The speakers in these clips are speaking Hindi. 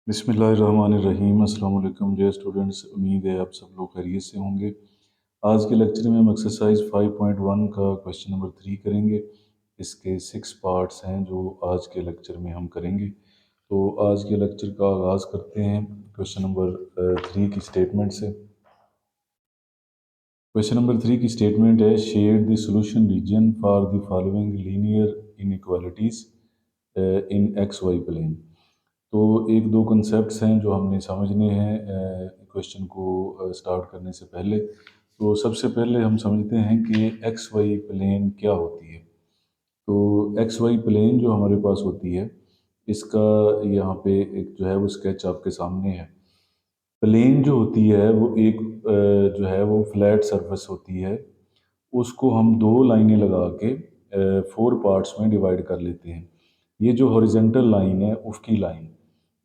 बिस्मिल्लाहिर्रहमानिर्रहीम। अस्सलाम वालेकुम डियर स्टूडेंट्स, उम्मीद है आप सब लोग खैरियत से होंगे। आज के लेक्चर में हम एक्सरसाइज 5.1 का क्वेश्चन नंबर 3 करेंगे। इसके 6 पार्ट्स हैं जो आज के लेक्चर में हम करेंगे। तो आज के लेक्चर का आगाज़ करते हैं क्वेश्चन नंबर 3 की स्टेटमेंट से। क्वेश्चन नंबर 3 की स्टेटमेंट है, shade the solution region for the following linear inequalities in x y plane. तो एक दो कंसेप्ट्स हैं जो हमने समझने हैं क्वेश्चन को स्टार्ट करने से पहले। तो सबसे पहले हम समझते हैं कि एक्स वाई प्लेन क्या होती है। तो एक्स वाई प्लेन जो हमारे पास होती है, इसका यहाँ पे एक जो है वो स्केच आपके सामने है। प्लेन जो होती है वो एक जो है वो फ्लैट सरफेस होती है। उसको हम दो लाइनें लगा के 4 पार्ट्स में डिवाइड कर लेते हैं। ये जो हॉरिजेंटल लाइन है, उफ़क़ी लाइन,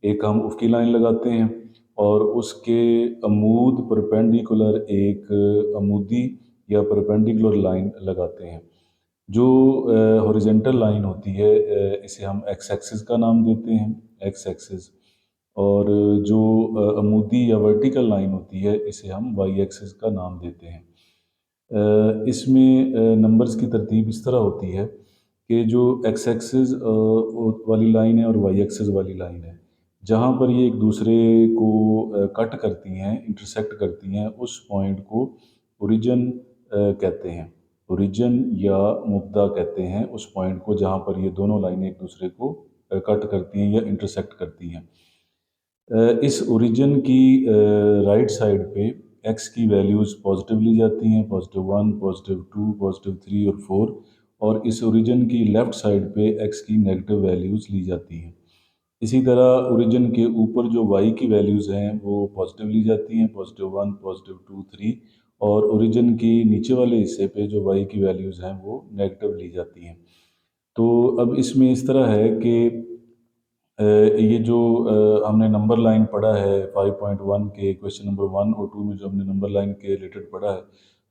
एक हम उफ़क़ी लाइन लगाते हैं और उसके अमूद परपेंडिकुलर एक अमूदी या परपेंडिकुलर लाइन लगाते हैं। जो हॉरिजेंटल लाइन होती है, इसे हम एक्स एक्सिस का नाम देते हैं, एक्स एक्सिस। और जो अमूदी या वर्टिकल लाइन होती है, इसे हम वाई एक्सिस का नाम देते हैं। इसमें नंबर्स की तरतीब इस तरह होती है कि जो एक्स एक्सिस वाली लाइन है और वाई एक्सिस वाली लाइन है, जहाँ पर ये एक दूसरे को कट करती हैं, इंटरसेक्ट करती हैं, उस पॉइंट को ओरिजिन कहते हैं। ओरिजिन या मुब्दा कहते हैं उस पॉइंट को जहाँ पर ये दोनों लाइनें एक दूसरे को कट करती हैं या इंटरसेक्ट करती हैं। इस ओरिजिन की राइट साइड पे एक्स की वैल्यूज़ पॉजिटिव ली जाती हैं, +1, +2, +3 और 4। और इस ओरिजिन की लेफ़्ट साइड पे एक्स की नेगेटिव वैल्यूज़ ली जाती हैं। इसी तरह ओरिजिन के ऊपर जो वाई की वैल्यूज़ हैं वो पॉजिटिव ली जाती हैं, +1, +2, 3। और ओरिजिन की नीचे वाले हिस्से पे जो वाई की वैल्यूज़ हैं वो नेगेटिव ली जाती हैं। तो अब इसमें इस तरह है कि ये जो हमने नंबर लाइन पढ़ा है 5.1 के क्वेश्चन नंबर 1 और 2 में, जो हमने नंबर लाइन के रिलेटेड पढ़ा है,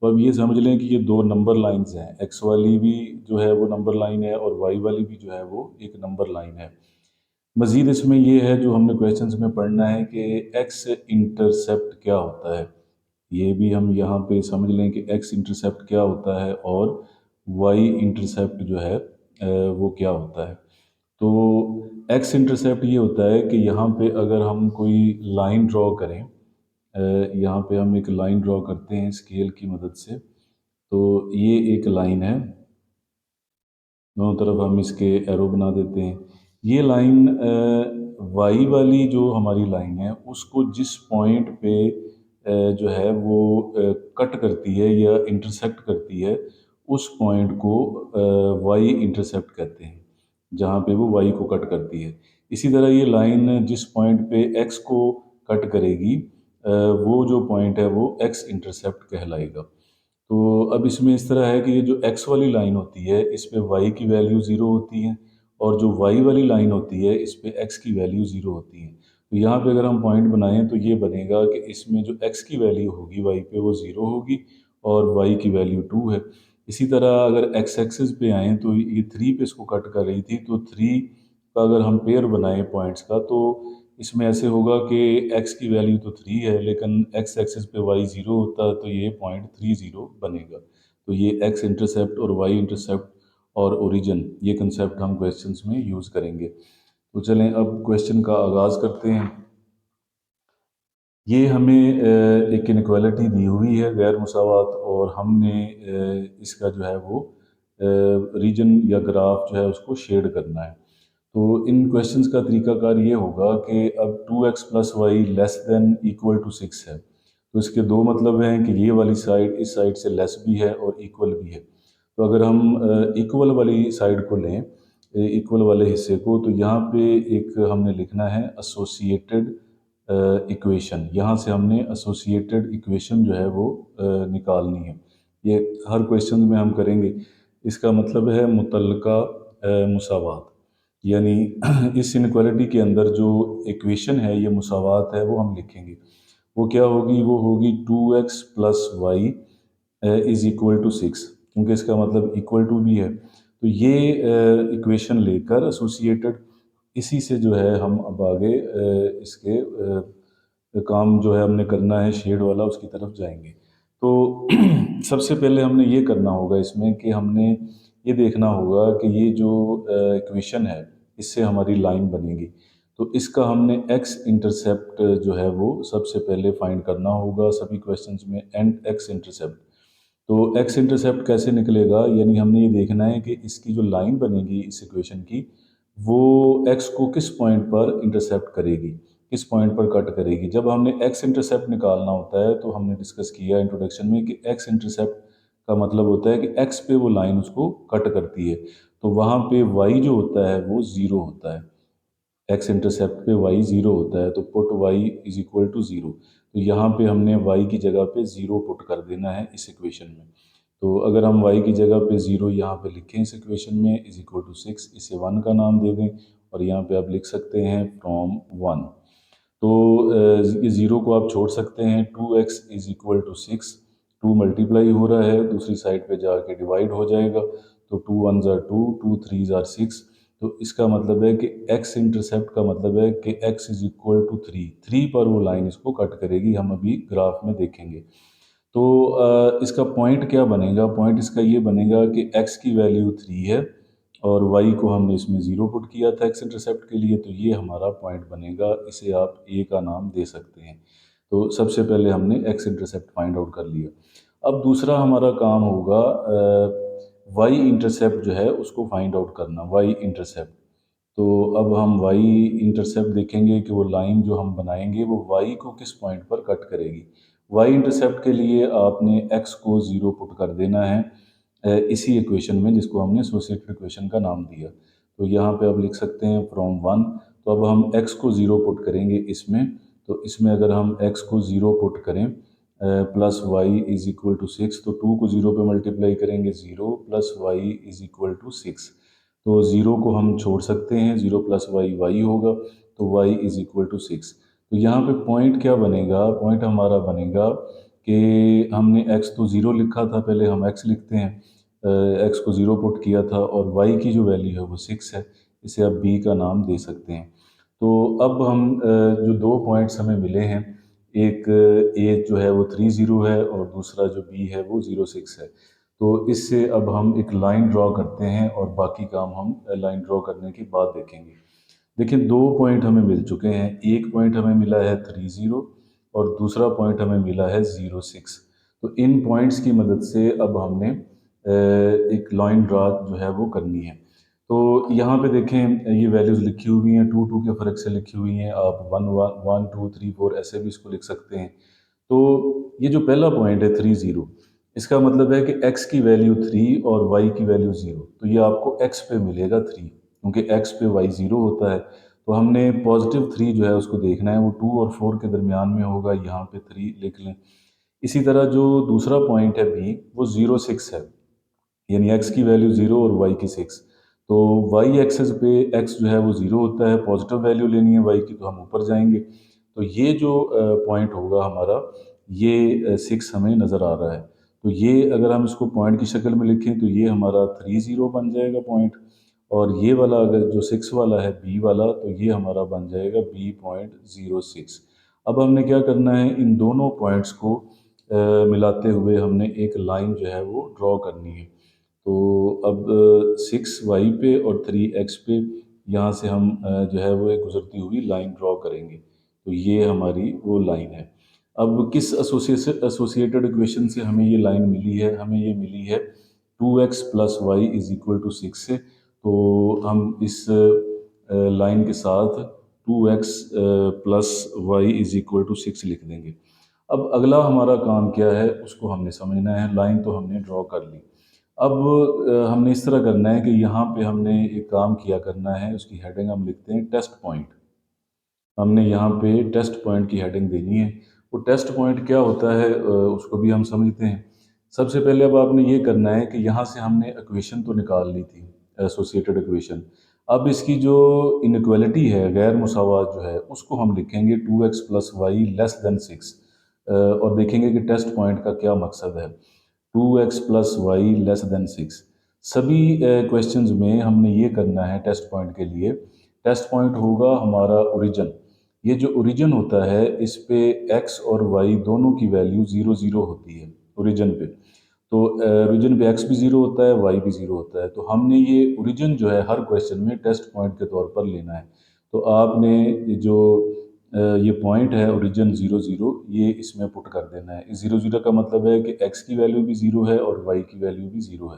तो अब ये समझ लें कि ये दो नंबर लाइंस हैं। एक्स वाली भी जो है वो नंबर लाइन है और वाई वाली भी जो है वो एक नंबर लाइन है। मज़ीद इसमें ये है जो हमने क्वेश्चंस में पढ़ना है कि एक्स इंटरसेप्ट क्या होता है। ये भी हम यहाँ पे समझ लें कि एक्स इंटरसेप्ट क्या होता है और वाई इंटरसेप्ट जो है वो क्या होता है। तो एक्स इंटरसेप्ट ये होता है कि यहाँ पे अगर हम कोई लाइन ड्रॉ करें, यहाँ पे हम एक लाइन ड्रॉ करते हैं स्केल की मदद से। तो ये एक लाइन है, दोनों तरफ हम इसके एरो बना देते हैं। ये लाइन वाई वाली जो हमारी लाइन है, उसको जिस पॉइंट पे जो है वो कट करती है या इंटरसेक्ट करती है, उस पॉइंट को वाई इंटरसेप्ट कहते हैं, जहाँ पे वो वाई को कट करती है। इसी तरह ये लाइन जिस पॉइंट पे एक्स को कट करेगी, वो जो पॉइंट है वो एक्स इंटरसेप्ट कहलाएगा। तो अब इसमें इस तरह है कि ये जो एक्स वाली लाइन होती है, इस पे वाई की वैल्यू ज़ीरो होती है, और जो वाई वाली लाइन होती है, इस पे एक्स की वैल्यू ज़ीरो होती है। तो यहाँ पे अगर हम पॉइंट बनाएं तो ये बनेगा कि इसमें जो एक्स की वैल्यू होगी वाई पे, वो ज़ीरो होगी और वाई की वैल्यू 2 है। इसी तरह अगर एक्स एक्सिस पे आएँ तो ये 3 पे इसको कट कर रही थी, तो 3 का अगर हम पेयर बनाएं पॉइंट्स का, तो इसमें ऐसे होगा कि एक्स की वैल्यू तो 3 है, लेकिन एक्स एक्सिस पे वाई ज़ीरो होता, तो ये पॉइंट 3, 0 बनेगा। तो ये एक्स इंटरसेप्ट और वाई इंटरसेप्ट और ओरिजिन, ये कंसेप्ट हम क्वेश्चंस में यूज़ करेंगे। तो चलें अब क्वेश्चन का आगाज़ करते हैं। ये हमें एक इनक्वालिटी दी हुई है, गैर मुसावात, और हमने इसका जो है वो रीजन या ग्राफ जो है उसको शेड करना है। तो इन क्वेश्चंस का तरीकाकार ये होगा कि अब 2x plus y less than equal to 6 है। तो इसके दो मतलब हैं कि ये वाली साइड इस साइड से लेस भी है और इक्वल भी है। तो अगर हम इक्वल वाली साइड को लें, इक्वल वाले हिस्से को, तो यहाँ पे एक हमने लिखना है एसोसिएटेड इक्वेशन। यहाँ से हमने एसोसिएटेड इक्वेशन जो है वो निकालनी है। ये हर क्वेश्चन में हम करेंगे। इसका मतलब है मुतल्लका मुसावात, यानी इस इनक्वालिटी के अंदर जो इक्वेशन है, ये मुसावात है, वो हम लिखेंगे। वो क्या होगी? वो होगी 2x plus y is equal to 6, क्योंकि इसका मतलब इक्वल टू भी है। तो ये इक्वेशन लेकर एसोसिएटेड, इसी से जो है हम अब आगे इसके काम जो है हमने करना है शेड वाला, उसकी तरफ जाएंगे। तो सबसे पहले हमने ये करना होगा इसमें कि हमने ये देखना होगा कि ये जो इक्वेशन है इससे हमारी लाइन बनेगी। तो इसका हमने एक्स इंटरसेप्ट जो है वो सबसे पहले फाइंड करना होगा सभी क्वेश्चंस में, एंड एक्स इंटरसेप्ट। तो एक्स इंटरसेप्ट कैसे निकलेगा, यानी हमने ये देखना है कि इसकी जो लाइन बनेगी इस इक्वेशन की, वो एक्स को किस पॉइंट पर इंटरसेप्ट करेगी, किस पॉइंट पर कट करेगी। जब हमने एक्स इंटरसेप्ट निकालना होता है तो हमने डिस्कस किया इंट्रोडक्शन में कि एक्स इंटरसेप्ट का मतलब होता है कि एक्स पे वो लाइन उसको कट करती है। तो वहाँ पे वाई जो होता है वो ज़ीरो होता है, एक्स इंटरसेप्ट पे वाई ज़ीरो होता है, तो put y is equal to zero. तो यहाँ पे हमने वाई की जगह पे ज़ीरो पुट कर देना है इस इक्वेशन में। तो अगर हम वाई की जगह पे ज़ीरो यहाँ पे लिखें इस इक्वेशन में इज इक्वल टू सिक्स, इसे वन का नाम दे दें, और यहाँ पे आप लिख सकते हैं फ्रॉम वन। तो ये ज़ीरो को आप छोड़ सकते हैं, two x is equal to six, two multiply हो रहा है दूसरी साइड पे जाके डिवाइड हो जाएगा। तो two one are two, two three are six. तो इसका मतलब है कि एक्स इंटरसेप्ट का मतलब है कि x is equal to three, three पर वो लाइन इसको कट करेगी, हम अभी ग्राफ में देखेंगे। तो इसका पॉइंट क्या बनेगा, पॉइंट इसका ये बनेगा कि x की वैल्यू 3 है और y को हमने इसमें ज़ीरो पुट किया था x इंटरसेप्ट के लिए, तो ये हमारा पॉइंट बनेगा, इसे आप a का नाम दे सकते हैं। तो सबसे पहले हमने x इंटरसेप्ट फाइंड आउट कर लिया। अब दूसरा हमारा काम होगा y इंटरसेप्ट जो है उसको फाइंड आउट करना, y इंटरसेप्ट। तो अब हम y इंटरसेप्ट देखेंगे कि वो लाइन जो हम बनाएंगे वो y को किस पॉइंट पर कट करेगी। y इंटरसेप्ट के लिए आपने x को ज़ीरो पुट कर देना है इसी इक्वेशन में, जिसको हमने एसोसिएटेड इक्वेशन का नाम दिया। तो यहाँ पे आप लिख सकते हैं फ्रॉम वन। तो अब हम x को ज़ीरो पुट करेंगे इसमें। तो इसमें अगर हम x को ज़ीरो पुट करें plus y is equal to six, तो टू को ज़ीरो पे मल्टीप्लाई करेंगे, zero plus y is equal to six. तो ज़ीरो को हम छोड़ सकते हैं, ज़ीरो प्लस वाई वाई होगा, तो y is equal to six. तो यहाँ पे पॉइंट क्या बनेगा, पॉइंट हमारा बनेगा कि हमने x तो ज़ीरो लिखा था, पहले हम x लिखते हैं, x को ज़ीरो पुट किया था और y की जो वैल्यू है वो सिक्स है, इसे आप b का नाम दे सकते हैं। तो अब हम जो दो पॉइंट्स हमें मिले हैं, एक a जो है वो थ्री ज़ीरो है और दूसरा जो b है वो ज़ीरो सिक्स है। तो इससे अब हम एक लाइन ड्रॉ करते हैं और बाकी काम हम लाइन ड्रॉ करने के बाद देखेंगे। देखिए दो पॉइंट हमें मिल चुके हैं, एक पॉइंट हमें मिला है थ्री ज़ीरो और दूसरा पॉइंट हमें मिला है ज़ीरो सिक्स। तो इन पॉइंट्स की मदद से अब हमने एक लाइन ड्रा जो है वो करनी है। तो यहाँ पे देखें ये वैल्यूज़ लिखी हुई हैं, टू टू के फ़र्क से लिखी हुई हैं, आप one one one two three four ऐसे भी इसको लिख सकते हैं। तो ये जो पहला पॉइंट है थ्री ज़ीरो, इसका मतलब है कि x की वैल्यू थ्री और y की वैल्यू ज़ीरो, तो ये आपको x पे मिलेगा थ्री, क्योंकि x पे y ज़ीरो होता है। तो हमने पॉजिटिव थ्री जो है उसको देखना है, वो टू और फोर के दरमियान में होगा, यहाँ पे थ्री लिख लें। इसी तरह जो दूसरा पॉइंट है b, वो ज़ीरो सिक्स है, यानी x की वैल्यू ज़ीरो और y की सिक्स। तो y एक्सेस पे x जो है वो ज़ीरो होता है, पॉजिटिव वैल्यू लेनी है y की तो हम ऊपर जाएंगे। तो ये जो पॉइंट होगा हमारा, ये सिक्स हमें नज़र आ रहा है। तो ये अगर हम इसको पॉइंट की शक्ल में लिखें तो ये हमारा थ्री ज़ीरो बन जाएगा पॉइंट, और ये वाला अगर जो सिक्स वाला है बी वाला, तो ये हमारा बन जाएगा बी पॉइंट ज़ीरो सिक्स। अब हमने क्या करना है, इन दोनों पॉइंट्स को मिलाते हुए हमने एक लाइन जो है वो ड्रॉ करनी है। तो अब सिक्स वाई पे और थ्री एक्स पे यहाँ से हम जो है वो एक गुजरती हुई लाइन ड्रॉ करेंगे। तो ये हमारी वो लाइन है। अब किस एसोसिएटेड इक्वेशन से हमें ये लाइन मिली है, हमें ये मिली है two x plus y is equal to six से। तो हम इस लाइन के साथ two x plus y is equal to six लिख देंगे। अब अगला हमारा काम क्या है उसको हमने समझना है, लाइन तो हमने ड्रॉ कर ली। अब हमने इस तरह करना है कि यहाँ पे हमने एक काम किया करना है, उसकी हेडिंग हम लिखते हैं टेस्ट पॉइंट। हमने यहाँ पे टेस्ट पॉइंट की हेडिंग देनी है। वो टेस्ट पॉइंट क्या होता है उसको भी हम समझते हैं। सबसे पहले अब आपने ये करना है कि यहाँ से हमने इक्वेशन तो निकाल ली थी, एसोसिएटेड इक्वेशन। अब इसकी जो इनइक्वालिटी है, गैर मुसावात जो है, उसको हम लिखेंगे two x plus y less than six, और देखेंगे कि टेस्ट पॉइंट का क्या मकसद है। Two x plus y less than six, सभी क्वेश्चंस में हमने ये करना है टेस्ट पॉइंट के लिए टेस्ट पॉइंट होगा हमारा ओरिजिन। ये जो ओरिजिन होता है इस पे एक्स और वाई दोनों की वैल्यू ज़ीरो ज़ीरो होती है ओरिजिन पे। तो ओरिजिन पे एक्स भी ज़ीरो होता है, वाई भी ज़ीरो होता है। तो हमने ये ओरिजिन जो है हर क्वेश्चन में टेस्ट पॉइंट के तौर पर लेना है। तो आपने जो ये पॉइंट है ओरिजिन ज़ीरो ज़ीरो, ये इसमें पुट कर देना है। इस ज़ीरो ज़ीरो का मतलब है कि एक्स की वैल्यू भी ज़ीरो है और वाई की वैल्यू भी ज़ीरो है।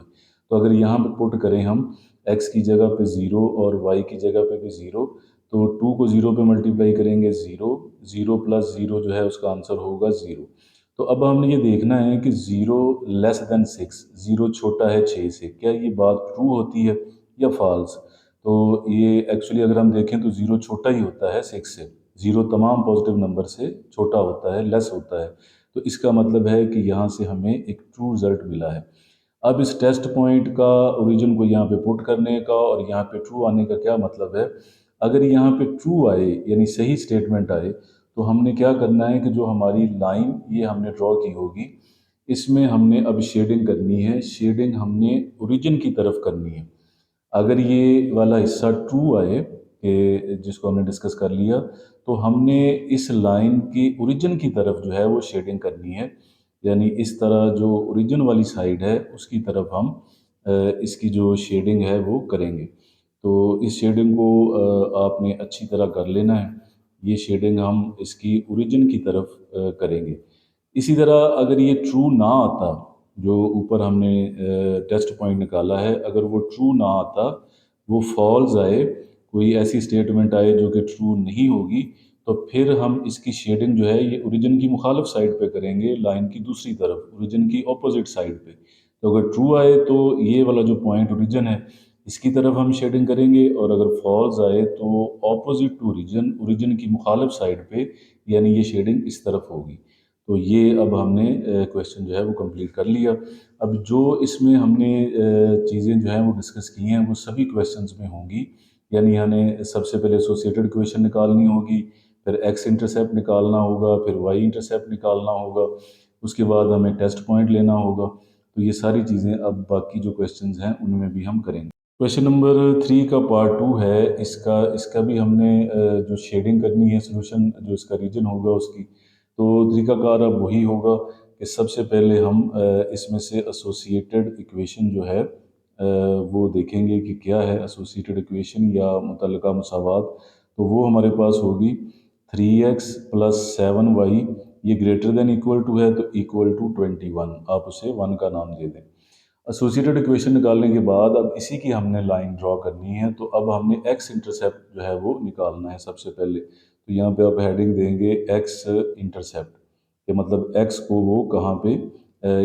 तो अगर यहाँ पे पुट करें हम एक्स की जगह पे ज़ीरो और वाई की जगह पे भी ज़ीरो, तो टू को ज़ीरो पे मल्टीप्लाई करेंगे ज़ीरो, ज़ीरो प्लस ज़ीरो जो है उसका आंसर होगा ज़ीरो। तो अब हमने ये देखना है कि zero less than six, zero छोटा है छः से, क्या ये बात ट्रू होती है या फॉल्स। तो ये एक्चुअली अगर हम देखें तो ज़ीरो छोटा ही होता है सिक्स से, ज़ीरो तमाम पॉजिटिव नंबर से छोटा होता है, लेस होता है। तो इसका मतलब है कि यहाँ से हमें एक ट्रू रिजल्ट मिला है। अब इस टेस्ट पॉइंट का ओरिजिन को यहाँ पे पुट करने का और यहाँ पे ट्रू आने का क्या मतलब है। अगर यहाँ पे ट्रू आए यानी सही स्टेटमेंट आए, तो हमने क्या करना है कि जो हमारी लाइन ये हमने ड्रॉ की होगी, इसमें हमने अब शेडिंग करनी है। शेडिंग हमने ओरिजिन की तरफ करनी है। अगर ये वाला हिस्सा ट्रू आए कि जिसको हमने डिस्कस कर लिया, तो हमने इस लाइन की ओरिजिन की तरफ जो है वो शेडिंग करनी है। यानी इस तरह जो ओरिजिन वाली साइड है उसकी तरफ हम इसकी जो शेडिंग है वो करेंगे। तो इस शेडिंग को आपने अच्छी तरह कर लेना है। ये शेडिंग हम इसकी ओरिजिन की तरफ करेंगे। इसी तरह अगर ये ट्रू ना आता, जो ऊपर हमने टेस्ट पॉइंट निकाला है, अगर वो ट्रू ना आता, वो फॉल्स आए, कोई ऐसी स्टेटमेंट आए जो कि ट्रू नहीं होगी, तो फिर हम इसकी शेडिंग जो है ये ओरिजिन की मुखालिफ साइड पे करेंगे, लाइन की दूसरी तरफ, ओरिजिन की ऑपोजिट साइड पे। तो अगर ट्रू आए तो ये वाला जो पॉइंट ओरिजिन है इसकी तरफ हम शेडिंग करेंगे, और अगर फॉल्स आए तो ऑपोजिट टू ओरिजिन, ओरिजिन की मुखालिफ साइड पे, यानी ये शेडिंग इस तरफ होगी। तो ये अब हमने क्वेश्चन जो है वो कंप्लीट कर लिया। अब जो इसमें हमने चीज़ें जो हैं वो डिस्कस की हैं वो सभी क्वेश्चंस में होंगी। यानी हमें सबसे पहले एसोसिएटेड इक्वेशन निकालनी होगी, फिर एक्स इंटरसेप्ट निकालना होगा, फिर वाई इंटरसेप्ट निकालना होगा, उसके बाद हमें टेस्ट पॉइंट लेना होगा। तो ये सारी चीज़ें अब बाकी जो क्वेश्चंस हैं उनमें भी हम करेंगे। क्वेश्चन नंबर 3 का पार्ट 2 है इसका। इसका भी हमने जो शेडिंग करनी है, सोल्यूशन जो इसका रीजन होगा उसकी, तो तरीकाकार अब वही होगा कि सबसे पहले हम इसमें से एसोसिएटेड इक्वेशन जो है वो देखेंगे कि क्या है एसोसिएटेड इक्वेशन या मुतल्लिका मुसावात। तो वो हमारे पास होगी 3x प्लस 7y, ये ग्रेटर देन इक्वल टू है तो इक्वल टू 21, आप उसे 1 का नाम दे दें। एसोसिएटेड इक्वेशन निकालने के बाद अब इसी की हमने लाइन ड्रॉ करनी है। तो अब हमने एक्स इंटरसेप्ट जो है वो निकालना है सबसे पहले। तो यहाँ पे आप हेडिंग देंगे एक्स इंटरसेप्ट, कि मतलब एक्स को वो कहाँ पे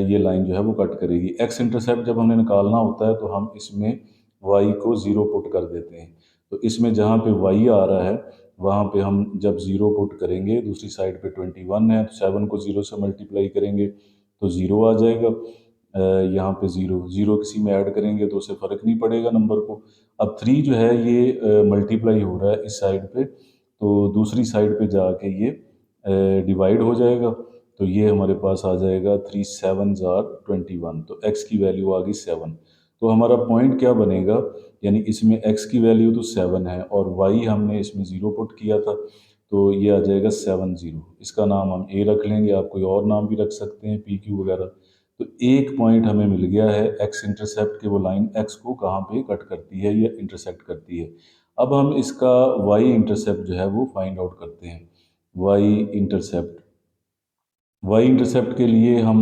ये लाइन जो है वो कट करेगी। एक्स इंटरसेप्ट जब हमने निकालना होता है तो हम इसमें वाई को ज़ीरो पुट कर देते हैं। तो इसमें जहाँ पे वाई आ रहा है वहाँ पे हम जब ज़ीरो पुट करेंगे, दूसरी साइड पे 21 है तो 7 को ज़ीरो से मल्टीप्लाई करेंगे तो ज़ीरो आ जाएगा। यहाँ पे ज़ीरो ज़ीरो किसी में ऐड करेंगे तो उससे फ़र्क नहीं पड़ेगा नंबर को। अब थ्री जो है ये मल्टीप्लाई हो रहा है इस साइड पे, तो दूसरी साइड पे जाके ये डिवाइड हो जाएगा। तो ये हमारे पास आ जाएगा थ्री सेवन ज़ार 21, तो एक्स की वैल्यू आ गई 7। तो हमारा पॉइंट क्या बनेगा, यानी इसमें एक्स की वैल्यू तो 7 है और वाई हमने इसमें ज़ीरो पुट किया था, तो ये आ जाएगा 7 0। इसका नाम हम ए रख लेंगे, आप कोई और नाम भी रख सकते हैं, पी क्यू वगैरह। तो एक पॉइंट हमें मिल गया है एक्स इंटरसेप्ट के, वो लाइन एक्स को कहाँ पे कट करती है या इंटरसेक्ट करती है। अब हम इसका वाई इंटरसेप्ट जो है वो फाइंड आउट करते हैं। वाई इंटरसेप्ट, वाई इंटरसेप्ट के लिए हम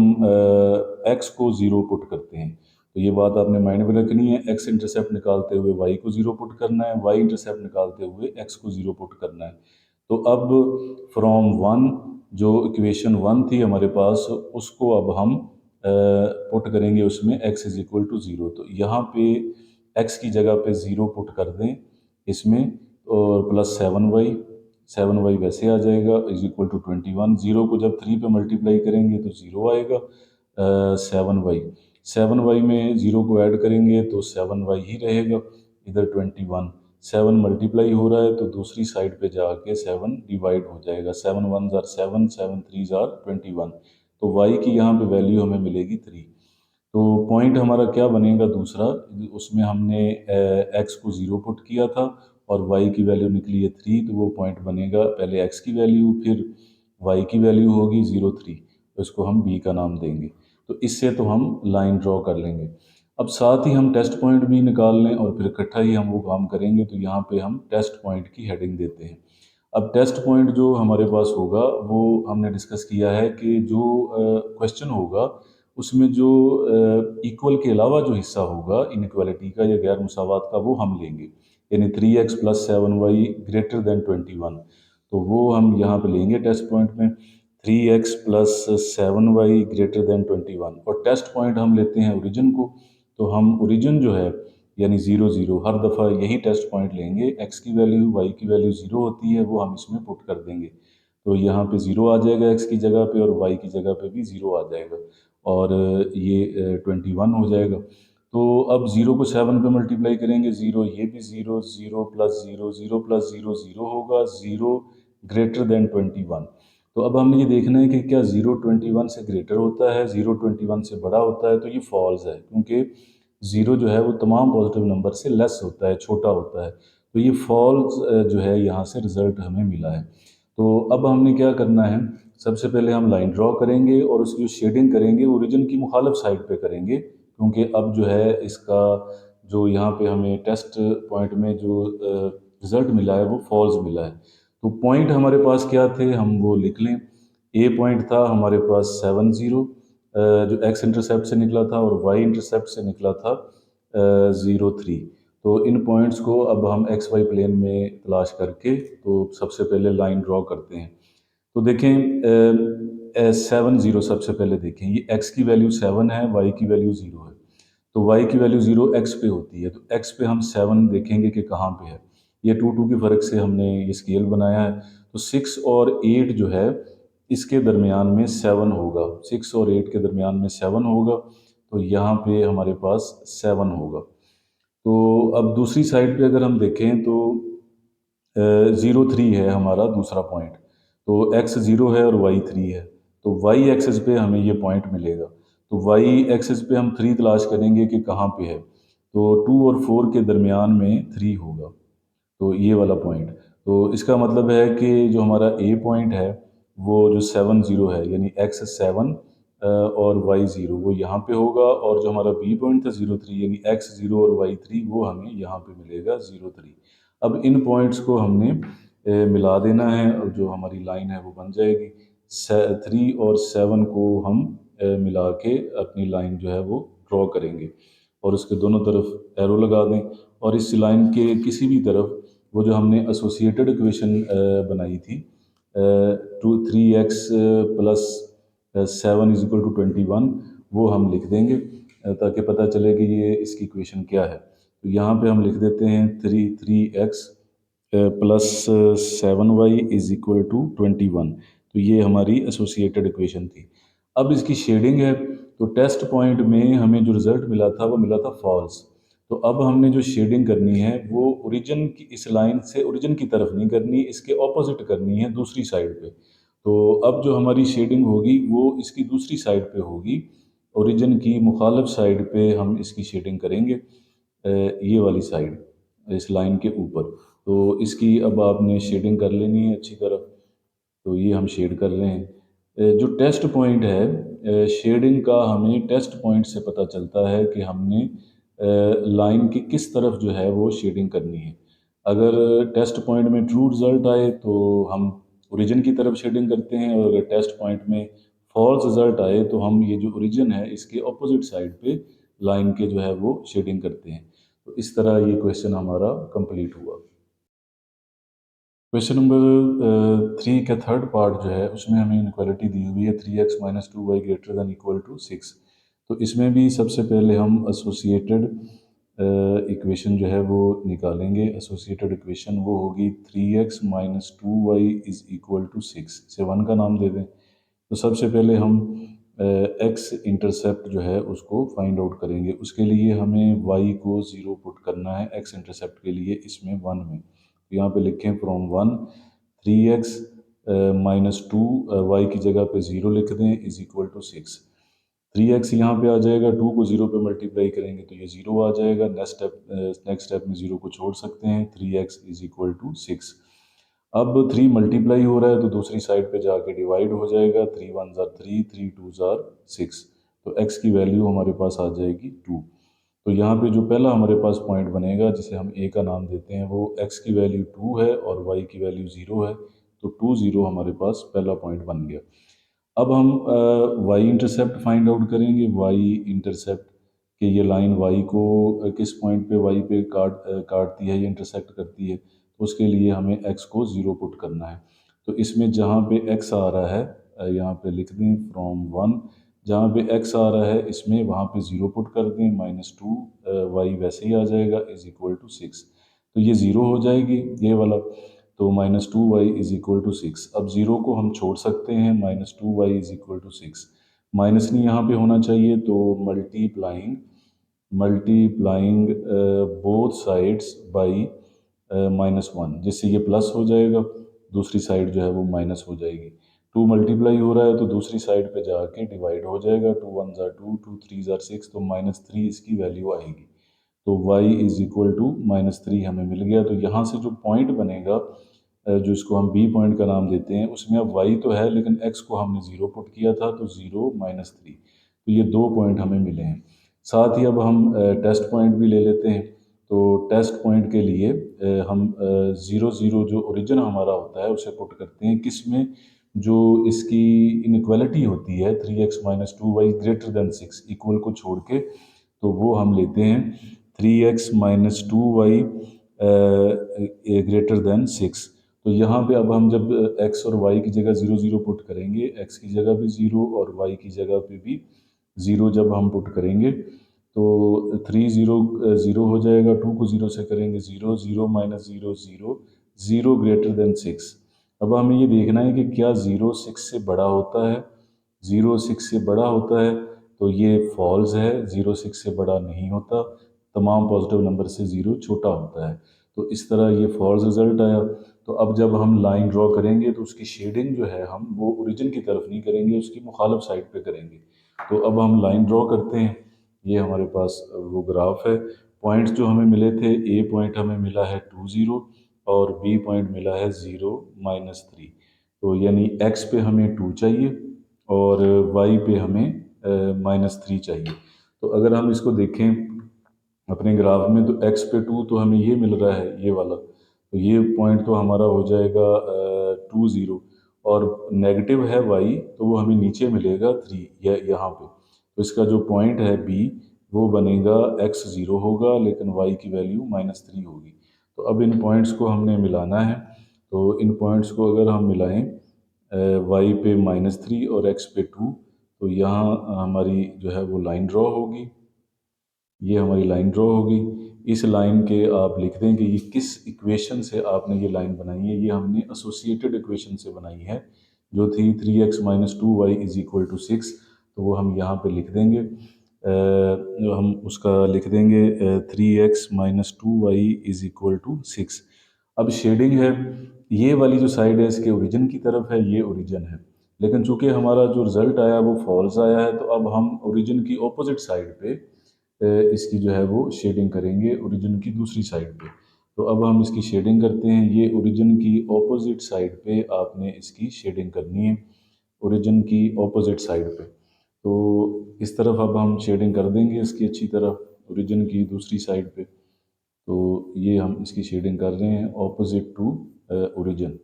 एक्स को ज़ीरो पुट करते हैं। तो ये बात आपने माइंड में रखनी है, एक्स इंटरसेप्ट निकालते हुए वाई को ज़ीरो पुट करना है, वाई इंटरसेप्ट निकालते हुए एक्स को ज़ीरो पुट करना है। तो अब फ्रॉम वन, जो इक्वेशन वन थी हमारे पास, उसको अब हम पुट करेंगे उसमें x is equal to zero. तो यहाँ पे एक्स की जगह पे ज़ीरो पुट कर दें इसमें, और प्लस 7y, 7y वैसे आ जाएगा इज इक्वल टू 21। ज़ीरो को जब 3 पे मल्टीप्लाई करेंगे तो ज़ीरो आएगा। 7y, 7y में ज़ीरो को ऐड करेंगे तो 7y ही रहेगा। इधर 21, 7 मल्टीप्लाई हो रहा है तो दूसरी साइड पे जाके 7 डिवाइड हो जाएगा। 7 1 ज़ार 7, 7 3 ज़ार 21। तो y की यहाँ पे वैल्यू हमें मिलेगी 3। तो पॉइंट हमारा क्या बनेगा दूसरा, उसमें हमने एक्स को ज़ीरो पुट किया था और y की वैल्यू निकली है 3, तो वो पॉइंट बनेगा पहले x की वैल्यू फिर y की वैल्यू होगी 0, 3, तो इसको हम b का नाम देंगे। तो इससे तो हम लाइन ड्रॉ कर लेंगे। अब साथ ही हम टेस्ट पॉइंट भी निकाल लें और फिर इकट्ठा ही हम वो काम करेंगे। तो यहाँ पे हम टेस्ट पॉइंट की हेडिंग देते हैं। अब टेस्ट पॉइंट जो हमारे पास होगा वो हमने डिस्कस किया है कि जो क्वेश्चन होगा उसमें जो इक्वल के अलावा जो हिस्सा होगा इनइक्वालिटी का या गैर मुसावात का, वो हम लेंगे। यानी 3x plus 7y greater than 21, तो वो हम यहाँ पे लेंगे टेस्ट पॉइंट में 3x plus 7y greater than 21। और टेस्ट पॉइंट हम लेते हैं ओरिजिन को, तो हम ओरिजिन जो है यानी 0, 0 हर दफ़ा यही टेस्ट पॉइंट लेंगे। x की वैल्यू y की वैल्यू 0 होती है, वो हम इसमें पुट कर देंगे। तो यहाँ पे 0 आ जाएगा x की जगह पे, और y की जगह पे भी 0 आ जाएगा, और ये 21 हो जाएगा। तो अब 0 को 7 पे मल्टीप्लाई करेंगे, 0 ये भी 0, 0 प्लस 0, 0 प्लस 0 0 होगा, 0 ग्रेटर देन 21। तो अब हमने ये देखना है कि क्या 0 21 से ग्रेटर होता है, 0 21 से बड़ा होता है। तो ये फॉल्स है, क्योंकि 0 जो है वो तमाम पॉजिटिव नंबर से लेस होता है, छोटा होता है। तो ये फॉल्स जो है यहाँ से रिजल्ट हमें मिला है। तो अब हमने क्या करना है, सबसे पहले हम लाइन ड्रॉ करेंगे और उसकी जो शेडिंग करेंगे ओरिजिन की मुखालिफ साइड पे करेंगे, क्योंकि अब जो है इसका जो यहाँ पे हमें टेस्ट पॉइंट में जो रिज़ल्ट मिला है वो फॉल्स मिला है। तो पॉइंट हमारे पास क्या थे, हम वो लिख लें। ए पॉइंट था हमारे पास 7, 0, जो एक्स इंटरसेप्ट से निकला था, और वाई इंटरसेप्ट से निकला था 0, 3। तो इन पॉइंट्स को अब हम एक्स वाई प्लेन में तलाश करके तो सबसे पहले लाइन ड्रॉ करते हैं। तो देखें 7, 0 सबसे पहले देखें, ये x की वैल्यू 7 है, y की वैल्यू 0 है। तो y की वैल्यू 0 x पे होती है, तो x पे हम 7 देखेंगे कि कहाँ पे है। ये 2 के फ़र्क से हमने ये स्केल बनाया है। तो 6 और 8 जो है इसके दरमियान में 7 होगा, 6 और 8 के दरमियान में 7 होगा। तो यहाँ पे हमारे पास 7 होगा। तो अब दूसरी साइड पे अगर हम देखें तो 0, 3 है हमारा दूसरा पॉइंट। तो x 0 है और y 3 है, तो y एक्सिस पे हमें ये पॉइंट मिलेगा। तो y एक्सिस पे हम 3 तलाश करेंगे कि कहाँ पे है। तो 2 और 4 के दरमियान में 3 होगा, तो ये वाला पॉइंट। तो इसका मतलब है कि जो हमारा ए पॉइंट है वो जो 7, 0 है, यानी x 7 और y 0 वो यहाँ पे होगा, और जो हमारा बी पॉइंट था 0, 3 यानी x 0 और y 3 वो हमें यहाँ पे मिलेगा 0, 3। अब इन पॉइंट्स को हमने मिला देना है, और जो हमारी लाइन है वो बन जाएगी। 3 और 7 को हम मिला के अपनी लाइन जो है वो ड्रॉ करेंगे, और उसके दोनों तरफ एरो लगा दें। और इस लाइन के किसी भी तरफ वो जो हमने एसोसिएटेड इक्वेशन बनाई थी, 3x प्लस 7 = 21, वो हम लिख देंगे ताकि पता चले कि ये इसकी इक्वेशन क्या है। तो यहाँ पे हम लिख देते हैं 3x प्लस 7y = 21। तो ये हमारी एसोसिएटेड इक्वेशन थी। अब इसकी शेडिंग है, तो टेस्ट पॉइंट में हमें जो रिज़ल्ट मिला था वो मिला था फॉल्स। तो अब हमने जो शेडिंग करनी है वो ओरिजिन की इस लाइन से ओरिजिन की तरफ नहीं करनी, इसके ऑपोजिट करनी है, दूसरी साइड पे। तो अब जो हमारी शेडिंग होगी वो इसकी दूसरी साइड पे होगी, ओरिजिन की मुखालिफ साइड पे हम इसकी शेडिंग करेंगे, ये वाली साइड, इस लाइन के ऊपर। तो इसकी अब आपने शेडिंग कर लेनी है अच्छी तरह। तो ये हम शेड कर रहे हैं। जो टेस्ट पॉइंट है, शेडिंग का हमें टेस्ट पॉइंट से पता चलता है कि हमने लाइन की किस तरफ जो है वो शेडिंग करनी है। अगर टेस्ट पॉइंट में ट्रू रिज़ल्ट आए तो हम ओरिजिन की तरफ शेडिंग करते हैं, और अगर टेस्ट पॉइंट में फॉल्स रिज़ल्ट आए तो हम ये जो ओरिजिन है इसके ऑपोजिट साइड पे लाइन के जो है वो शेडिंग करते हैं। तो इस तरह ये क्वेश्चन हमारा कंप्लीट हुआ। क्वेश्चन नंबर 3 का थर्ड पार्ट जो है उसमें हमें इनक्वालिटी दी हुई है 3x - 2y > 6। तो इसमें भी सबसे पहले हम एसोसिएटेड इक्वेशन जो है वो निकालेंगे। एसोसिएटेड इक्वेशन वो होगी 3x - 2y = 6। इसे 1 का नाम दे दें। तो सबसे पहले हम एक्स इंटरसेप्ट जो है उसको फाइंड आउट करेंगे। उसके लिए हमें y को 0 पुट करना है, एक्स इंटरसेप्ट के लिए इसमें 1 में। तो यहाँ पे लिखें फ्रॉम 1, 3x - 2 y की जगह पे 0 लिख दें = 6। 3x यहाँ पे आ जाएगा, 2 को 0 पे मल्टीप्लाई करेंगे तो ये 0 आ जाएगा। नेक्स्ट स्टेप में 0 को छोड़ सकते हैं, 3x इज इक्वल टू 6। अब 3 मल्टीप्लाई हो रहा है तो दूसरी साइड पे जाके डिवाइड हो जाएगा, 3 वन ज़ार 3, 3 टू ज़ार 6, तो x की वैल्यू हमारे पास आ जाएगी 2। तो यहाँ पे जो पहला हमारे पास पॉइंट बनेगा जिसे हम a का नाम देते हैं, वो x की वैल्यू 2 है और y की वैल्यू 0 है, तो 2 0 हमारे पास पहला पॉइंट बन गया। अब हम y इंटरसेप्ट फाइंड आउट करेंगे। y इंटरसेप्ट कि ये लाइन y को किस पॉइंट पे y पे काटती है या इंटरसेक्ट करती है, तो उसके लिए हमें x को 0 पुट करना है। तो इसमें जहाँ पे x आ रहा है, यहाँ पे लिख दें फ्रॉम 1, जहाँ पे x आ रहा है इसमें वहाँ पे 0 पुट कर दें, -2 y वैसे ही आ जाएगा इज इक्वल टू 6। तो ये 0 हो जाएगी ये वाला, तो -2y इज इक्वल टू 6। अब 0 को हम छोड़ सकते हैं, -2y is equal to 6। Minus नहीं यहाँ पे होना चाहिए, तो multiplying multiplying both sides by -1, जिससे ये प्लस हो जाएगा, दूसरी साइड जो है वो माइनस हो जाएगी। 2 मल्टीप्लाई हो रहा है तो दूसरी साइड पे जाके डिवाइड हो जाएगा, 2 वन ज़ार 2, 2 थ्री ज़ार 6, तो -3 इसकी वैल्यू आएगी। तो y इज इक्वल टू -3 हमें मिल गया। तो यहाँ से जो पॉइंट बनेगा, जो इसको हम बी पॉइंट का नाम देते हैं, उसमें अब y तो है लेकिन x को हमने 0 पुट किया था, तो 0 -3, तो ये 2 पॉइंट हमें मिले हैं। साथ ही अब हम टेस्ट पॉइंट भी ले लेते हैं। तो टेस्ट पॉइंट के लिए हम 0 0 जो ओरिजिन हमारा होता है उसे पुट करते हैं किस में, जो इसकी इनक्वालिटी होती है 3x minus 2y greater than 6, equal को छोड़ के, तो वो हम लेते हैं 3x minus 2y greater than 6। तो यहाँ पे अब हम जब x और y की जगह 0 0 पुट करेंगे, x की जगह भी 0 और y की जगह पे भी 0 जब हम पुट करेंगे, तो 3 0 0 हो जाएगा, 2 को 0 से करेंगे 0, 0 माइनस 0 0, 0 ग्रेटर देन 6। अब हमें ये देखना है कि क्या 0 6 से बड़ा होता है। 0 6 से बड़ा होता है तो ये फॉल्स है, 0 6 से बड़ा नहीं होता, तमाम पॉजिटिव नंबर से 0 छोटा होता है। तो इस तरह ये फॉल्स रिजल्ट आया। तो अब जब हम लाइन ड्रॉ करेंगे तो उसकी शेडिंग जो है हम वो ओरिजिन की तरफ नहीं करेंगे, उसकी मुखालफ साइड पे करेंगे। तो अब हम लाइन ड्रॉ करते हैं। ये हमारे पास वो ग्राफ है। पॉइंट्स जो हमें मिले थे, ए पॉइंट हमें मिला है 2 0 और बी पॉइंट मिला है 0 -3। तो यानी एक्स पे हमें 2 चाहिए और वाई पे हमें -3 चाहिए। तो अगर हम इसको देखें अपने ग्राफ में, तो एक्स पे 2 तो हमें ये मिल रहा है, ये वाला, तो ये पॉइंट तो हमारा हो जाएगा 2 0, और नेगेटिव है वाई तो वो हमें नीचे मिलेगा 3 यहाँ पे। तो इसका जो पॉइंट है बी, वो बनेगा एक्स 0 होगा लेकिन वाई की वैल्यू -3 होगी। तो अब इन पॉइंट्स को हमने मिलाना है। तो इन पॉइंट्स को अगर हम मिलाएं, वाई पे -3 और एक्स पे 2, तो यहाँ हमारी जो है वो लाइन ड्रॉ होगी। ये हमारी लाइन ड्रॉ होगी। इस लाइन के आप लिख दें कि ये किस इक्वेशन से आपने ये लाइन बनाई है। ये हमने एसोसिएटेड इक्वेशन से बनाई है, जो थी 3x minus 2y is equal to 6। तो वो हम यहाँ पे लिख देंगे, जो हम उसका लिख देंगे 3x minus 2y is equal to 6। अब शेडिंग है, ये वाली जो साइड है इसके ओरिजिन की तरफ है, ये ओरिजिन है, लेकिन चूंकि हमारा जो रिजल्ट आया वो फॉल्स आया है, तो अब हम ओरिजिन की ऑपोजिट साइड पे इसकी जो है वो शेडिंग करेंगे, ओरिजिन की दूसरी साइड पे। तो अब हम इसकी शेडिंग करते हैं। ये ओरिजिन की ऑपोजिट साइड पे आपने इसकी शेडिंग करनी है, ओरिजिन की ऑपोजिट साइड पे। तो इस तरफ अब हम शेडिंग कर देंगे इसकी अच्छी तरह ओरिजिन की दूसरी साइड पे। तो ये हम इसकी शेडिंग कर रहे हैं ऑपोजिट टू ओरिजिन।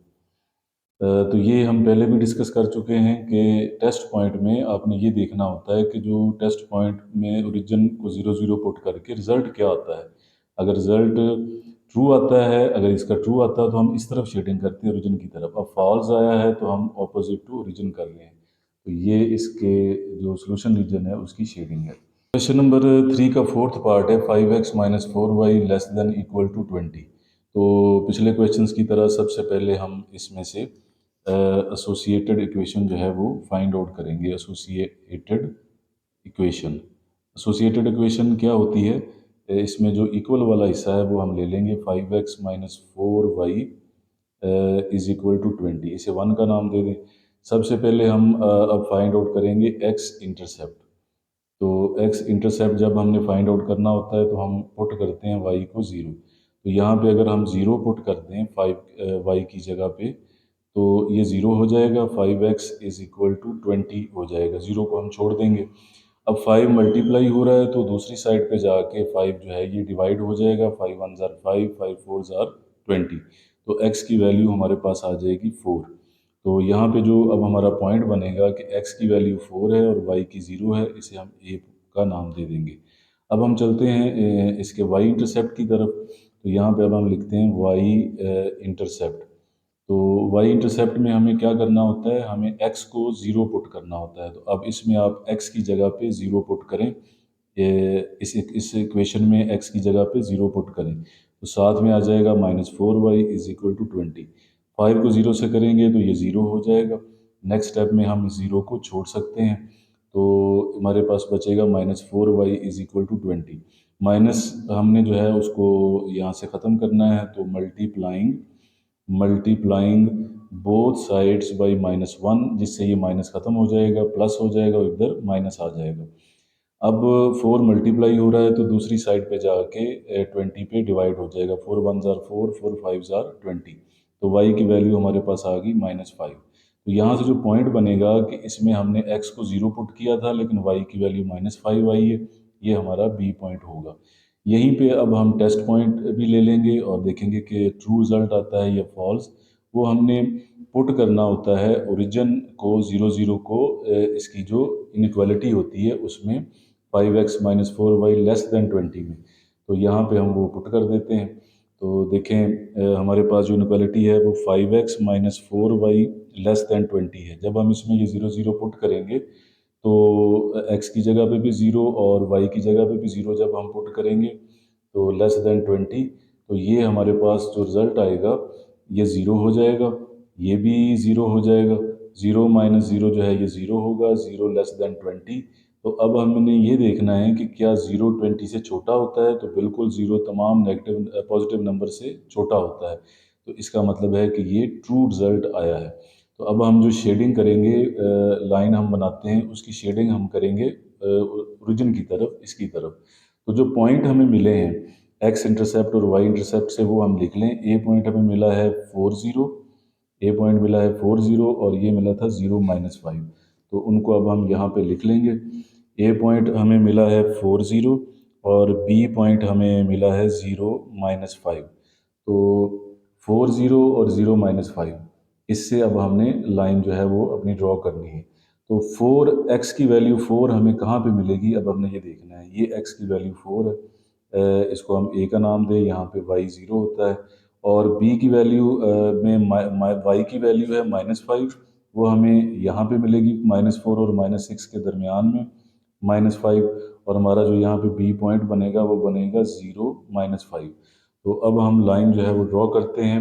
तो ये हम पहले भी डिस्कस कर चुके हैं कि टेस्ट पॉइंट में आपने ये देखना होता है कि जो टेस्ट पॉइंट में ओरिजिन को 0 0 पुट करके रिज़ल्ट क्या आता है। अगर रिज़ल्ट ट्रू आता है, अगर इसका ट्रू आता है तो हम इस तरफ शेडिंग करते हैं ओरिजिन की तरफ। अब फॉल्स आया है तो हम ऑपोजिट टू ओरिजिन कर रहे हैं। तो ये इसके जो सोल्यूशन रीजन है उसकी शेडिंग है। क्वेश्चन नंबर 3 का फोर्थ पार्ट है 5x minus 4y less than equal to 20। तो पिछले क्वेश्चंस की तरह सबसे पहले हम इसमें से एसोसिएटेड इक्वेशन जो है वो फाइंड आउट करेंगे। एसोसिएटेड इक्वेशन क्या होती है, इसमें जो इक्वल वाला हिस्सा है वो हम ले लेंगे 5x minus 4y is equal to 20, इसे 1 का नाम दे दें। सबसे पहले हम अब फाइंड आउट करेंगे x इंटरसेप्ट। तो एक्स इंटरसेप्ट जब हमने फाइंड आउट करना होता है तो हम पुट करते हैं वाई को ज़ीरो। तो यहाँ पे अगर हम ज़ीरो पुट कर दें फाइव वाई की जगह पे, तो ये ज़ीरो हो जाएगा, 5x इज़ इक्वल टू 20 हो जाएगा, ज़ीरो को हम छोड़ देंगे। अब 5 मल्टीप्लाई हो रहा है तो दूसरी साइड पे जाके 5 जो है ये डिवाइड हो जाएगा, 5 वन ज़ार 5, 5 फोर ज़ार 20। तो x की वैल्यू हमारे पास आ जाएगी 4। तो यहाँ पे जो अब हमारा पॉइंट बनेगा कि x की वैल्यू 4 है और y की 0 है, इसे हम a का नाम दे देंगे। अब हम चलते हैं इसके y इंटरसेप्ट की तरफ। तो यहाँ पे अब हम लिखते हैं y इंटरसेप्ट। तो y इंटरसेप्ट में हमें क्या करना होता है, हमें x को ज़ीरो पुट करना होता है। तो अब इसमें आप x की जगह पे ज़ीरो पुट करें, इस इक्वेशन में x की जगह पे ज़ीरो पुट करें, तो साथ में आ जाएगा -4y इज इक्वल टू 20। 5 को ज़ीरो से करेंगे तो ये ज़ीरो हो जाएगा। नेक्स्ट स्टेप में हम इस ज़ीरो को छोड़ सकते हैं, तो हमारे पास बचेगा -4y is equal to 20। Minus हमने जो है उसको यहाँ से ख़त्म करना है, तो मल्टीप्लाइंग बोथ साइड्स बाई -1, जिससे ये माइनस ख़त्म हो जाएगा, प्लस हो जाएगा और इधर माइनस आ जाएगा। अब 4 मल्टीप्लाई हो रहा है तो दूसरी साइड पे जाके 20 पे डिवाइड हो जाएगा, 4 वन ज़ार 4, 4 फाइव ज़ार 20। तो y की वैल्यू हमारे पास आ गई -5। तो यहाँ से जो पॉइंट बनेगा कि इसमें हमने x को ज़ीरो पुट किया था लेकिन y की वैल्यू -5 आई है, ये हमारा बी पॉइंट होगा। यहीं पे अब हम टेस्ट पॉइंट भी ले लेंगे और देखेंगे कि ट्रू रिजल्ट आता है या फॉल्स। वो हमने पुट करना होता है ओरिजिन को, ज़ीरो ज़ीरो को इसकी जो इनइक्वालिटी होती है उसमें, 5x -4y लेस देन 20 में। तो यहाँ पे हम वो पुट कर देते हैं। तो देखें हमारे पास जो इनइक्वालिटी है वो 5x -4y लेस देन 20 है। जब हम इसमें ये ज़ीरो ज़ीरो पुट करेंगे तो x की जगह पे भी ज़ीरो और y की जगह पे भी ज़ीरो जब हम पुट करेंगे तो लेस देन 20, तो ये हमारे पास जो रिज़ल्ट आएगा ये ज़ीरो हो जाएगा, ये भी ज़ीरो हो जाएगा। ज़ीरो माइनस ज़ीरो जो है ये ज़ीरो होगा, ज़ीरो लेस देन 20। तो अब हमने ये देखना है कि क्या ज़ीरो 20 से छोटा होता है, तो बिल्कुल ज़ीरो तमाम नेगेटिव पॉजिटिव नंबर से छोटा होता है। तो इसका मतलब है कि ये ट्रू रिज़ल्ट आया है। तो अब हम जो शेडिंग करेंगे, लाइन हम बनाते हैं उसकी शेडिंग हम करेंगे ओरिजिन की तरफ, इसकी तरफ। तो जो पॉइंट हमें मिले हैं एक्स इंटरसेप्ट और वाई इंटरसेप्ट से, वो हम लिख लें। ए पॉइंट हमें मिला है 40, ए पॉइंट मिला है 40 और ये मिला था 0 - 5। तो उनको अब हम यहाँ पे लिख लेंगे। ए पॉइंट हमें मिला है 40 और बी पॉइंट हमें मिला है 0 - 5। तो 40 और 0 - 5, इससे अब हमने लाइन जो है वो अपनी ड्रॉ करनी है। तो 4x की वैल्यू 4 हमें कहाँ पे मिलेगी, अब हमने ये देखना है। ये x की वैल्यू 4 है, इसको हम a का नाम दें, यहाँ पे y 0 होता है। और b की वैल्यू में y की वैल्यू है -5, वो हमें यहाँ पे मिलेगी -4 और -6 के दरमियान में, -5। और हमारा जो यहाँ पे b पॉइंट बनेगा वो बनेगा 0 - 5। तो अब हम लाइन जो है वो ड्रॉ करते हैं,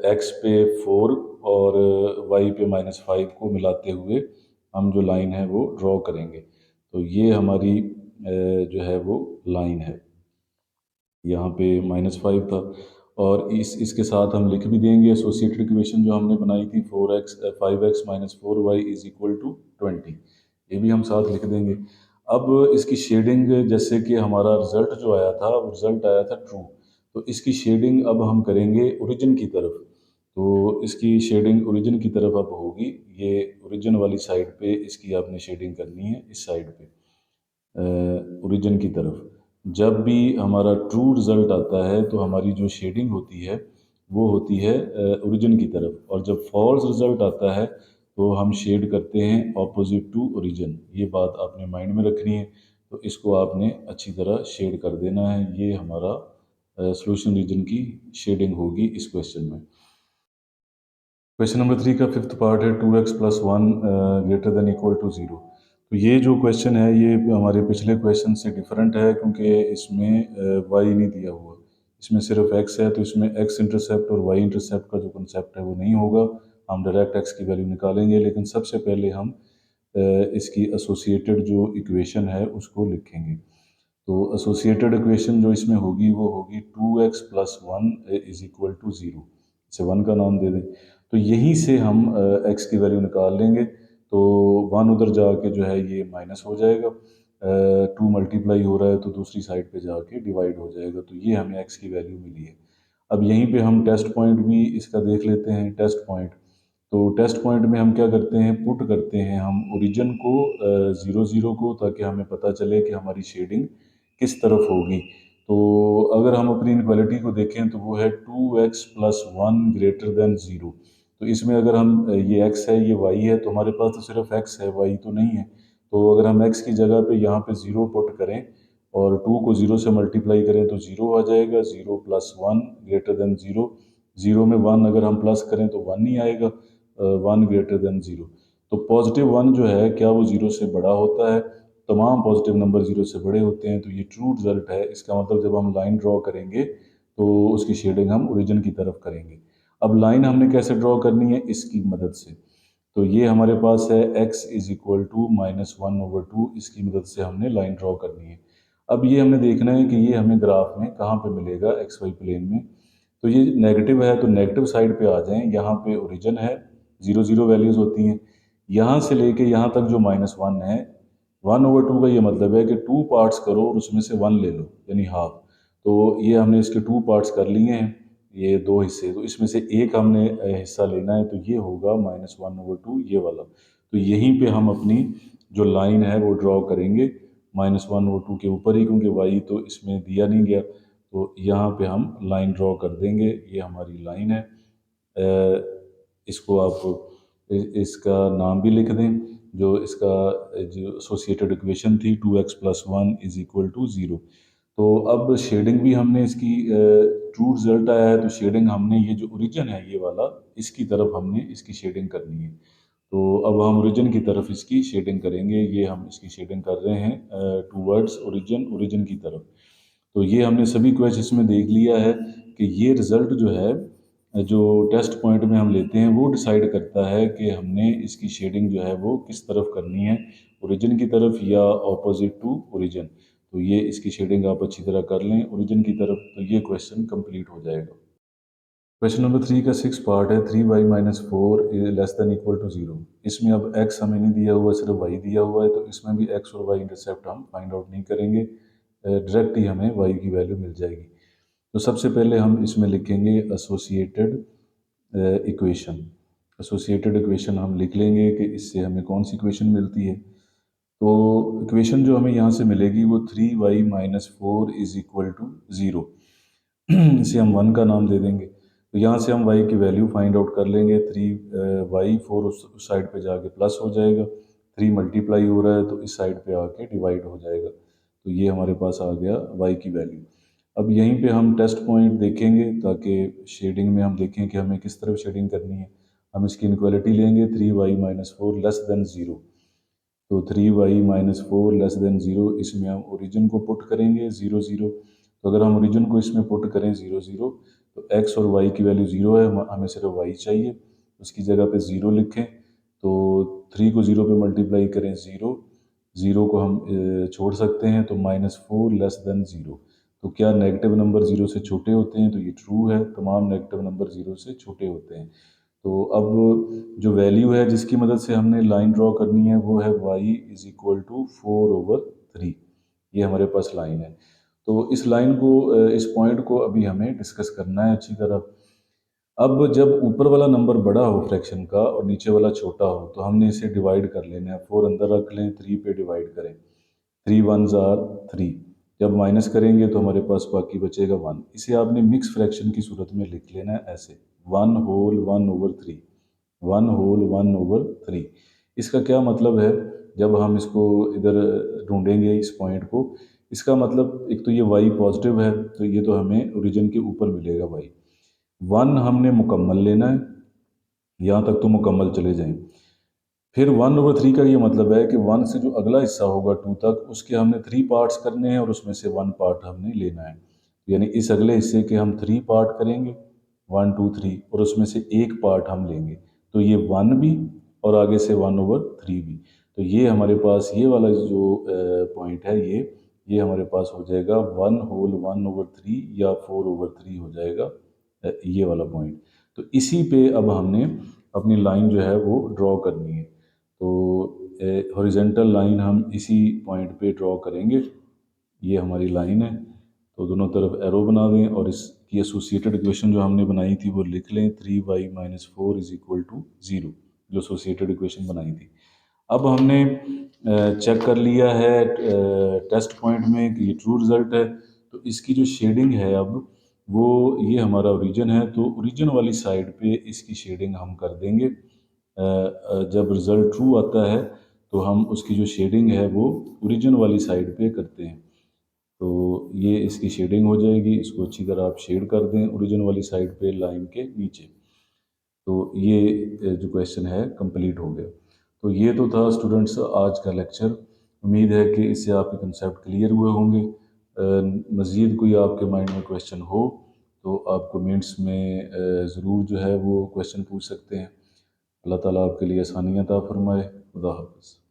x पे 4 और y पे -5 को मिलाते हुए हम जो लाइन है वो ड्रॉ करेंगे। तो ये हमारी जो है वो लाइन है, यहाँ पे -5 था। और इसके साथ हम लिख भी देंगे एसोसिएटेड इक्वेशन जो हमने बनाई थी, 5x -4y is equal to 20, ये भी हम साथ लिख देंगे। अब इसकी शेडिंग, जैसे कि हमारा रिजल्ट जो आया था वो रिजल्ट आया था ट्रू, तो इसकी शेडिंग अब हम करेंगे ओरिजिन की तरफ। तो इसकी शेडिंग ओरिजिन की तरफ अब होगी, ये ओरिजिन वाली साइड पे इसकी आपने शेडिंग करनी है, इस साइड पे ओरिजिन की तरफ। जब भी हमारा ट्रू रिज़ल्ट आता है तो हमारी जो शेडिंग होती है वो होती है ओरिजिन की तरफ, और जब फॉल्स रिज़ल्ट आता है तो हम शेड करते हैं ऑपोजिट टू ओरिजिन। ये बात आपने माइंड में रखनी है, तो इसको आपने अच्छी तरह शेड कर देना है। ये हमारा सॉल्यूशन रीजन की शेडिंग होगी इस क्वेश्चन में। क्वेश्चन नंबर 3 का फिफ्थ पार्ट है 2x + 1 greater than equal to 0। तो ये जो क्वेश्चन है ये हमारे पिछले क्वेश्चन से डिफरेंट है, क्योंकि इसमें y नहीं दिया हुआ, इसमें सिर्फ x है। तो इसमें x इंटरसेप्ट और y इंटरसेप्ट का जो कंसेप्ट है वो नहीं होगा, हम डायरेक्ट x की वैल्यू निकालेंगे। लेकिन सबसे पहले हम इसकी एसोसिएटेड जो इक्वेशन है उसको लिखेंगे। तो एसोसिएटेड इक्वेशन जो इसमें होगी वो होगी 2x + 1 इज इक्वल टू 0। इसे 1 का नाम दे दें। तो यहीं से हम x की वैल्यू निकाल लेंगे। तो 1 उधर जाके जो है ये माइनस हो जाएगा, टू मल्टीप्लाई हो रहा है तो दूसरी साइड पे जाके डिवाइड हो जाएगा, तो ये हमें x की वैल्यू मिली है। अब यहीं पे हम टेस्ट पॉइंट भी इसका देख लेते हैं, टेस्ट पॉइंट। तो टेस्ट पॉइंट में हम क्या करते हैं, पुट करते हैं हम ओरिजिन को 0 0 को, ताकि हमें पता चले कि हमारी शेडिंग किस तरफ होगी। तो अगर हम अपनी इनक्वालिटी को देखें तो वो है 2x + 1 ग्रेटर देन 0। तो इसमें अगर हम ये x है, ये y है, तो हमारे पास तो सिर्फ x है, y तो नहीं है। तो अगर हम x की जगह पे यहाँ पे 0 पुट करें और 2 को 0 से मल्टीप्लाई करें तो 0 आ जाएगा। 0 + 1 ग्रेटर देन 0। 0 में 1 अगर हम प्लस करें तो 1 ही आएगा, 1 ग्रेटर देन 0। तो +1 जो है, क्या वो 0 से बड़ा होता है? तमाम पॉजिटिव नंबर 0 से बड़े होते हैं, तो ये ट्रू रिजल्ट है। इसका मतलब जब हम लाइन ड्रॉ करेंगे तो उसकी शेडिंग हम ओरिजिन की तरफ करेंगे। अब लाइन हमने कैसे ड्रॉ करनी है, इसकी मदद से। तो ये हमारे पास है x = -1/2, इसकी मदद से हमने लाइन ड्रॉ करनी है। अब ये हमें देखना है कि ये हमें ग्राफ में कहाँ पे मिलेगा, एक्स वाई प्लेन में। तो ये नेगेटिव है तो नेगेटिव साइड पे आ जाएं, यहाँ पे ओरिजिन है, 0 0 वैल्यूज़ होती हैं। यहाँ से लेके यहाँ तक जो -1 है, 1/2 का ये मतलब है कि 2 पार्ट्स करो और उसमें से 1 ले लो, यानी हाफ। तो ये हमने इसके 2 पार्ट्स कर लिए हैं, ये 2 हिस्से। तो इसमें से एक हमने हिस्सा लेना है, तो ये होगा -1/2, ये वाला। तो यहीं पे हम अपनी जो लाइन है वो ड्रॉ करेंगे -1/2 के ऊपर ही, क्योंकि y तो इसमें दिया नहीं गया। तो यहाँ पे हम लाइन ड्रॉ कर देंगे, ये हमारी लाइन है। इसको आप इसका नाम भी लिख दें, जो इसका जो एसोसिएटेड इक्वेशन थी, 2x + 1 = 0। तो अब शेडिंग भी हमने इसकी ट्रू रिजल्ट आया है, तो शेडिंग हमने ये जो ओरिजिन है ये वाला, इसकी तरफ हमने इसकी शेडिंग करनी है। तो अब हम ओरिजिन की तरफ इसकी शेडिंग करेंगे। ये हम इसकी शेडिंग कर रहे हैं टूवर्ड्स ओरिजिन, ओरिजिन की तरफ। तो ये हमने सभी क्वेश्चन इसमें देख लिया है कि ये रिज़ल्ट जो है, जो टेस्ट पॉइंट में हम लेते हैं, वो डिसाइड करता है कि हमने इसकी शेडिंग जो है वो किस तरफ करनी है, ओरिजिन की तरफ या ऑपोजिट टू ओरिजिन। तो ये इसकी शेडिंग आप अच्छी तरह कर लें ओरिजिन की तरफ, तो ये क्वेश्चन कंप्लीट हो जाएगा। क्वेश्चन नंबर 3 का 6 पार्ट है। 3y - 4 < 0। इसमें अब x हमें नहीं दिया हुआ, सिर्फ y दिया हुआ है, तो इसमें भी x और y इंटरसेप्ट हम फाइंड आउट नहीं करेंगे, डायरेक्ट ही हमें y की वैल्यू मिल जाएगी। तो सबसे पहले हम इसमें लिखेंगे एसोसिएटेड इक्वेशन। एसोसिएटेड इक्वेशन हम लिख लेंगे कि इससे हमें कौन सी इक्वेशन मिलती है। तो इक्वेशन जो हमें यहाँ से मिलेगी वो 3y - 4 = 0। इसे हम 1 का नाम दे देंगे। तो यहाँ से हम y की वैल्यू फाइंड आउट कर लेंगे। 3y 4 उस साइड पे जाके प्लस हो जाएगा, 3 मल्टीप्लाई हो रहा है तो इस साइड पे आके डिवाइड हो जाएगा। तो ये हमारे पास आ गया y की वैल्यू। अब यहीं पे हम टेस्ट पॉइंट देखेंगे, ताकि शेडिंग में हम देखें कि हमें किस तरफ शेडिंग करनी है। हम इसकी इनक्वालिटी लेंगे, 3y - 4 < 0। तो 3y - 4 < 0, इसमें हम ओरिजिन को पुट करेंगे 0 0। तो अगर हम ओरिजिन को इसमें पुट करें 0 0, तो x और y की वैल्यू 0 है, हमें सिर्फ y चाहिए, उसकी जगह पे 0 लिखें। तो 3 को 0 पे मल्टीप्लाई करें 0, 0 को हम छोड़ सकते हैं, तो -4 < 0। तो क्या नेगेटिव नंबर 0 से छोटे होते हैं? तो ये ट्रू है, तमाम नेगेटिव नंबर 0 से छोटे होते हैं। तो अब जो वैल्यू है जिसकी मदद से हमने लाइन ड्रॉ करनी है वो है y = 4/3। ये हमारे पास लाइन है। तो इस लाइन को, इस पॉइंट को अभी हमें डिस्कस करना है अच्छी तरह। अब जब ऊपर वाला नंबर बड़ा हो फ्रैक्शन का और नीचे वाला छोटा हो, तो हमने इसे डिवाइड कर लेना है। 4 अंदर रख लें, 3 पे डिवाइड करें। 3 1s are 3। जब माइनस करेंगे तो हमारे पास बाकी बचेगा 1। इसे आपने मिक्स फ्रैक्शन की सूरत में लिख लेना है ऐसे, 1 होल 1/3, 1 होल 1/3। इसका क्या मतलब है? जब हम इसको इधर ढूंढेंगे इस पॉइंट को, इसका मतलब एक तो ये y पॉजिटिव है, तो ये तो हमें ओरिजिन के ऊपर मिलेगा y। 1 हमने मुकम्मल लेना है, यहाँ तक तो मुकम्मल चले जाएं। फिर 1/3 का ये मतलब है कि 1 से जो अगला हिस्सा होगा 2 तक, उसके हमने 3 पार्ट्स करने हैं और उसमें से 1 पार्ट हमने लेना है। यानी इस अगले हिस्से के हम 3 पार्ट करेंगे, 1 2 3, और उसमें से एक पार्ट हम लेंगे। तो ये 1 भी और आगे से 1/3 भी। तो ये हमारे पास ये वाला जो पॉइंट है, ये हमारे पास हो जाएगा 1 होल 1/3 या 4/3 हो जाएगा, ये वाला पॉइंट। तो इसी पे अब हमने अपनी लाइन जो है वो ड्रॉ करनी है। तो हॉरिजेंटल लाइन हम इसी पॉइंट पे ड्रॉ करेंगे। ये हमारी लाइन है, तो दोनों तरफ एरो बना दें और इसकी एसोसिएटेड इक्वेशन जो हमने बनाई थी वो लिख लें, 3y-4 इज इक्वल टू 0, जो एसोसिएटेड इक्वेशन बनाई थी। अब हमने चेक कर लिया है टेस्ट पॉइंट में कि ये ट्रू रिज़ल्ट है, तो इसकी जो शेडिंग है अब वो ये हमारा ओरिजिन है, तो ओरिजिन वाली साइड पे इसकी शेडिंग हम कर देंगे। जब रिज़ल्ट ट्रू आता है तो हम उसकी जो शेडिंग है वो ओरिजिन वाली साइड पे करते हैं, तो ये इसकी शेडिंग हो जाएगी। इसको अच्छी तरह आप शेड कर दें ओरिजिन वाली साइड पे लाइन के नीचे। तो ये जो क्वेश्चन है कंप्लीट हो गया। तो ये तो था स्टूडेंट्स आज का लेक्चर। उम्मीद है कि इससे आपके कंसेप्ट क्लियर हुए होंगे। मज़ीद कोई आपके माइंड में क्वेश्चन हो तो आप कमेंट्स में ज़रूर जो है वो क्वेश्चन पूछ सकते हैं। अल्लाह ताला आपके लिए आसानियाँ अता फरमाए। खुदा हाफ़िज़।